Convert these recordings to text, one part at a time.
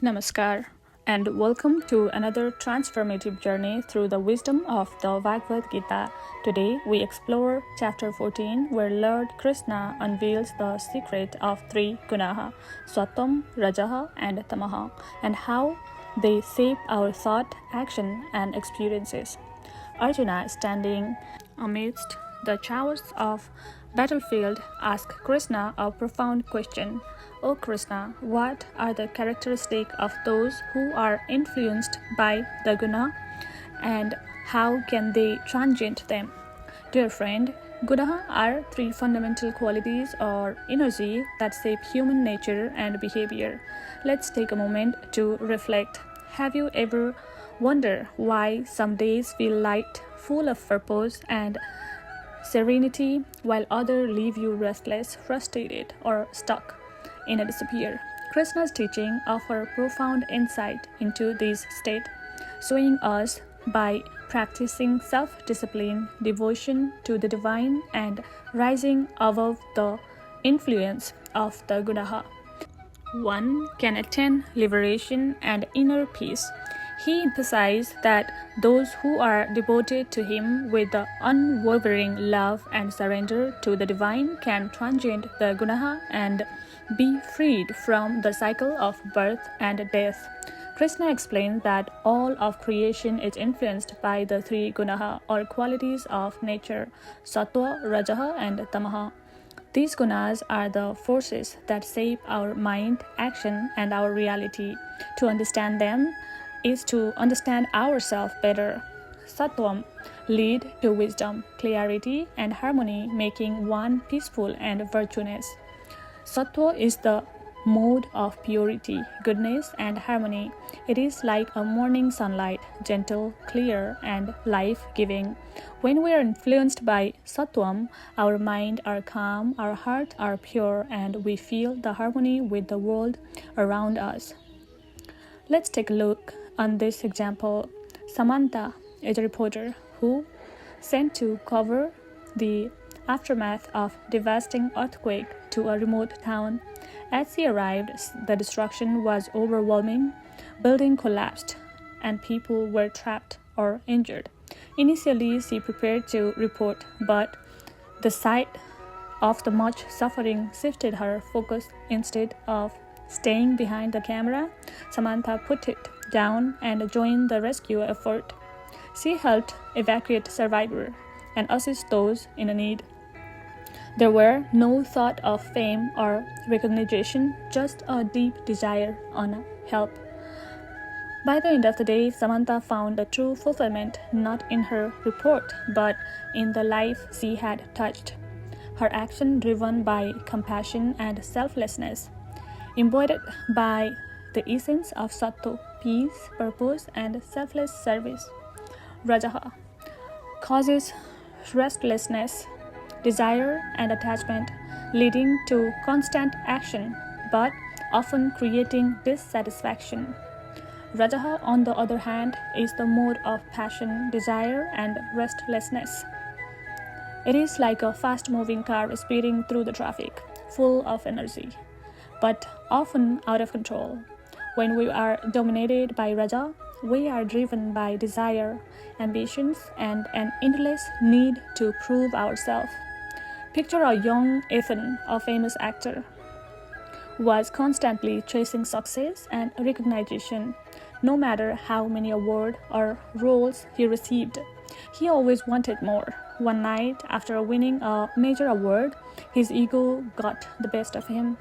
Namaskar, and welcome to another transformative journey through the wisdom of the Bhagavad Gita. Today we explore chapter 14, where Lord Krishna unveils the secret of three gunaha, Sattvam, Rajaha, and Tamaha, and how they shape our thought, action, and experiences. Arjuna, standing amidst the chaos of battlefield, asked Krishna a profound question. O Krishna, what are the characteristics of those who are influenced by the guna, and how can they transcend them? Dear friend, gunaha are three fundamental qualities or energy that shape human nature and behavior. Let's take a moment to reflect. Have you ever wondered why some days feel light, full of purpose and serenity, while others leave you restless, frustrated, or stuck in a despair? Krishna's teaching offer profound insight into this state, showing us by practicing self-discipline, devotion to the divine, and rising above the influence of the gunaha, one can attain liberation and inner peace. He emphasized that those who are devoted to him with the unwavering love and surrender to the divine can transcend the gunaha and be freed from the cycle of birth and death. Krishna explained that all of creation is influenced by the three gunaha or qualities of nature, sattva, rajaha, and tamaha. These gunas are the forces that shape our mind, action, and our reality. To understand them is to understand ourselves better. Sattvam lead to wisdom, clarity, and harmony, making one peaceful and virtuous. Sattva is the mode of purity, goodness, and harmony. It is like a morning sunlight, gentle, clear, and life-giving. When we are influenced by Sattvam, our mind are calm, our heart are pure, and we feel the harmony with the world around us. Let's take a look on this example. Samantha is a reporter who sent to cover the aftermath of devastating earthquake to a remote town. As she arrived, the destruction was overwhelming. Buildings collapsed, and people were trapped or injured. Initially, she prepared to report, but the sight of the much suffering shifted her focus. Instead of staying behind the camera, Samantha put it down and joined the rescue effort. She helped evacuate survivors and assist those in need. There were no thought of fame or recognition, just a deep desire on help. By the end of the day, Samantha found the true fulfillment not in her report, but in the life she had touched. Her action driven by compassion and selflessness, embodied by the essence of sattva, peace, purpose, and selfless service. Rajaha causes restlessness, desire, and attachment, leading to constant action, but often creating dissatisfaction. Rajaha, on the other hand, is the mode of passion, desire, and restlessness. It is like a fast-moving car speeding through the traffic, full of energy, but often out of control. When we are dominated by Raja, we are driven by desire, ambitions, and an endless need to prove ourselves. Picture a young Ethan, a famous actor, was constantly chasing success and recognition. No matter how many awards or roles he received, he always wanted more. One night, after winning a major award, his ego got the best of him.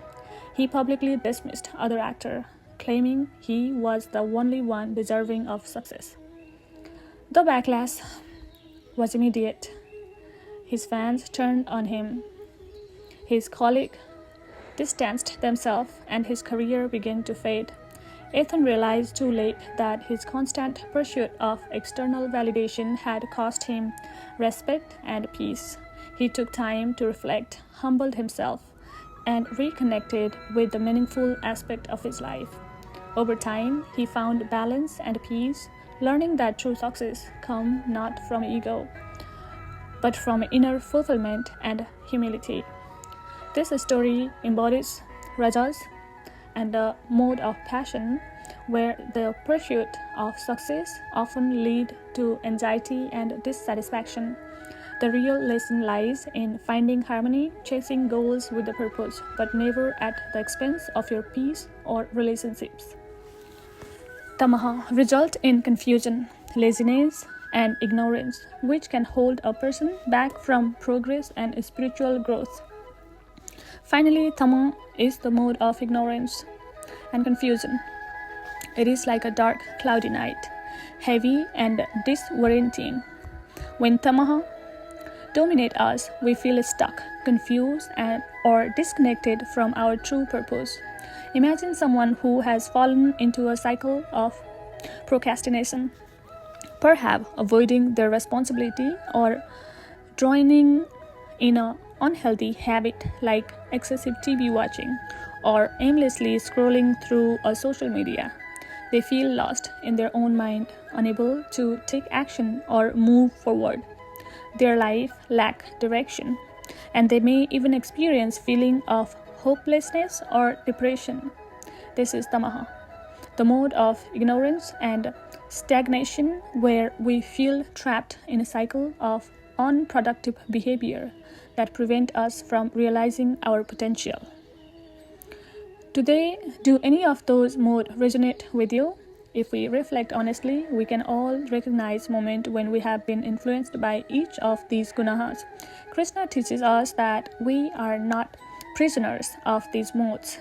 He publicly dismissed other actors, claiming he was the only one deserving of success. The backlash was immediate. His fans turned on him. His colleagues distanced themselves, and his career began to fade. Ethan realized too late that his constant pursuit of external validation had cost him respect and peace. He took time to reflect, humbled himself, and reconnected with the meaningful aspect of his life. Over time, he found balance and peace, learning that true success comes not from ego, but from inner fulfillment and humility. This story embodies Rajas and the mode of passion where the pursuit of success often leads to anxiety and dissatisfaction. The real lesson lies in finding harmony, chasing goals with a purpose, but never at the expense of your peace or relationships. Tamaha result in confusion, laziness, and ignorance, which can hold a person back from progress and spiritual growth. Finally, Tama is the mode of ignorance and confusion. It is like a dark, cloudy night, heavy and disorienting. When Tamaha dominate us, we feel stuck, confused, or disconnected from our true purpose. Imagine someone who has fallen into a cycle of procrastination, perhaps avoiding their responsibility or joining in an unhealthy habit like excessive TV watching or aimlessly scrolling through a social media. They feel lost in their own mind, unable to take action or move forward. Their life lacks direction, and they may even experience feeling of hopelessness or depression. This is Tamaha, the mode of ignorance and stagnation where we feel trapped in a cycle of unproductive behavior that prevent us from realizing our potential. Today, do any of those modes resonate with you? If we reflect honestly, we can all recognize moments when we have been influenced by each of these gunahas. Krishna teaches us that we are not prisoners of these modes.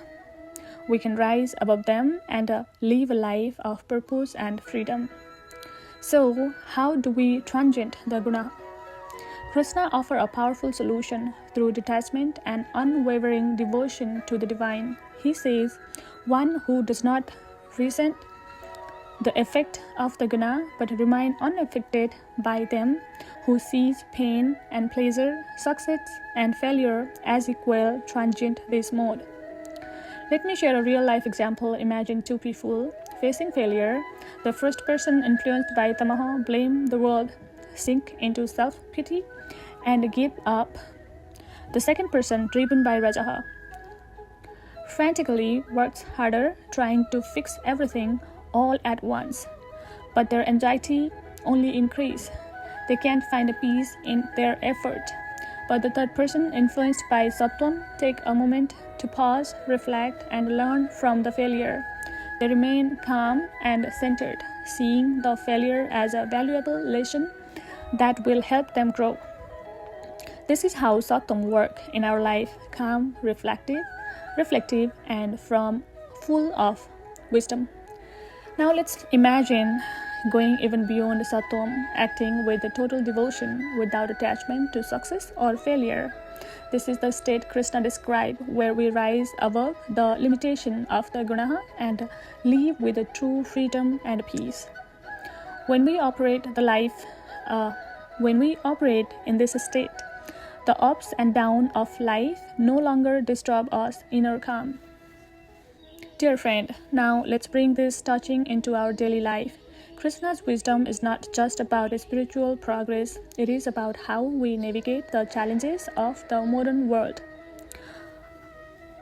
We can rise above them and live a life of purpose and freedom. So, how do we transcend the guna? Krishna offers a powerful solution through detachment and unwavering devotion to the divine. He says, one who does not resent the effect of the guna but remain unaffected by them, who sees pain and pleasure, success and failure as equal, transcend this mode. Let me share a real-life example. Imagine two people facing failure. The first person, influenced by Tamaha, blame the world, sink into self-pity, and give up. The second person, driven by Rajaha, frantically works harder, trying to fix everything all at once. But their anxiety only increases. They can't find a peace in their effort. But the third person, influenced by Sattvam, take a moment to pause, reflect, and learn from the failure. They remain calm and centered, seeing the failure as a valuable lesson that will help them grow. This is how Sattvam works in our life: calm, reflective, and full of wisdom. Now let's imagine going even beyond Sattvam, acting with a total devotion without attachment to success or failure. This is the state Krishna described, where we rise above the limitation of the gunaha and live with a true freedom and peace. When we operate in this state, the ups and downs of life no longer disturb us inner calm. Dear friend, now let's bring this teaching into our daily life. Krishna's wisdom is not just about spiritual progress, it is about how we navigate the challenges of the modern world.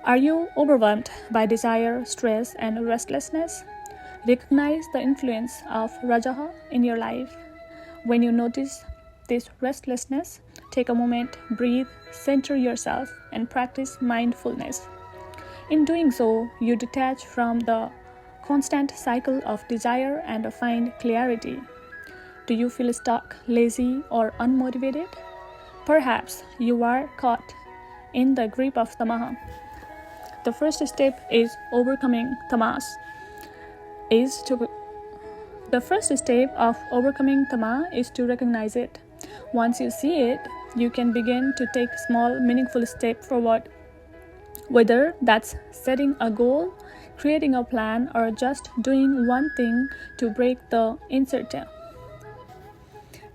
Are you overwhelmed by desire, stress, and restlessness? Recognize the influence of Rajaha in your life. When you notice this restlessness, take a moment, breathe, center yourself, and practice mindfulness. In doing so, you detach from the constant cycle of desire and find clarity. Do you feel stuck, lazy, or unmotivated? Perhaps you are caught in the grip of tamaha. The first step is overcoming tamas. The first step of overcoming tama is to recognize it. Once you see it, you can begin to take small, meaningful steps forward. Whether that's setting a goal, creating a plan, or just doing one thing to break the uncertain.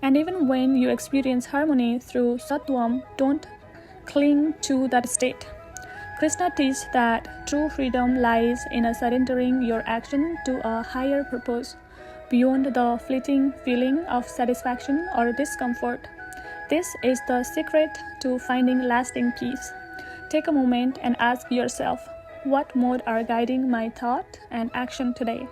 And even when you experience harmony through sattvam, don't cling to that state. Krishna teaches that true freedom lies in surrendering your action to a higher purpose, beyond the fleeting feeling of satisfaction or discomfort. This is the secret to finding lasting peace. Take a moment and ask yourself, what mode are guiding my thought and action today?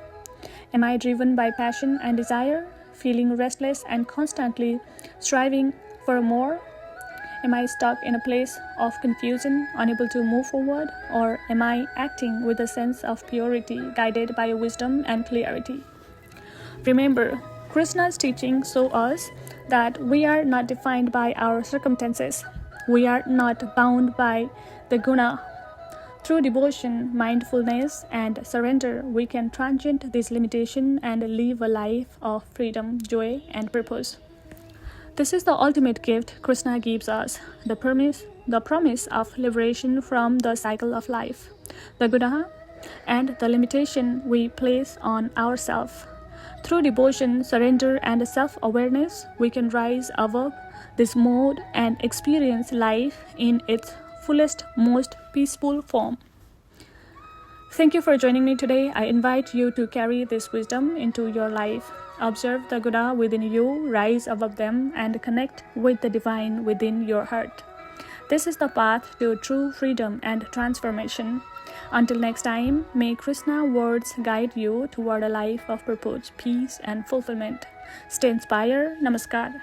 Am I driven by passion and desire, feeling restless and constantly striving for more? Am I stuck in a place of confusion, unable to move forward? Or am I acting with a sense of purity, guided by wisdom and clarity? Remember, Krishna's teachings show us that we are not defined by our circumstances. We are not bound by the guna. Through devotion, mindfulness, and surrender, we can transcend this limitation and live a life of freedom, joy, and purpose. This is the ultimate gift Krishna gives us, the promise of liberation from the cycle of life, the Gunaâ, and the limitation we place on ourselves. Through devotion, surrender, and self-awareness, we can rise above this mode and experience life in its fullest, most peaceful form. Thank you for joining me today. I invite you to carry this wisdom into your life. Observe the Gunaâ within you, rise above them, and connect with the divine within your heart. This is the path to true freedom and transformation. Until next time, may Krishna's words guide you toward a life of purpose, peace, and fulfillment. Stay inspired. Namaskar.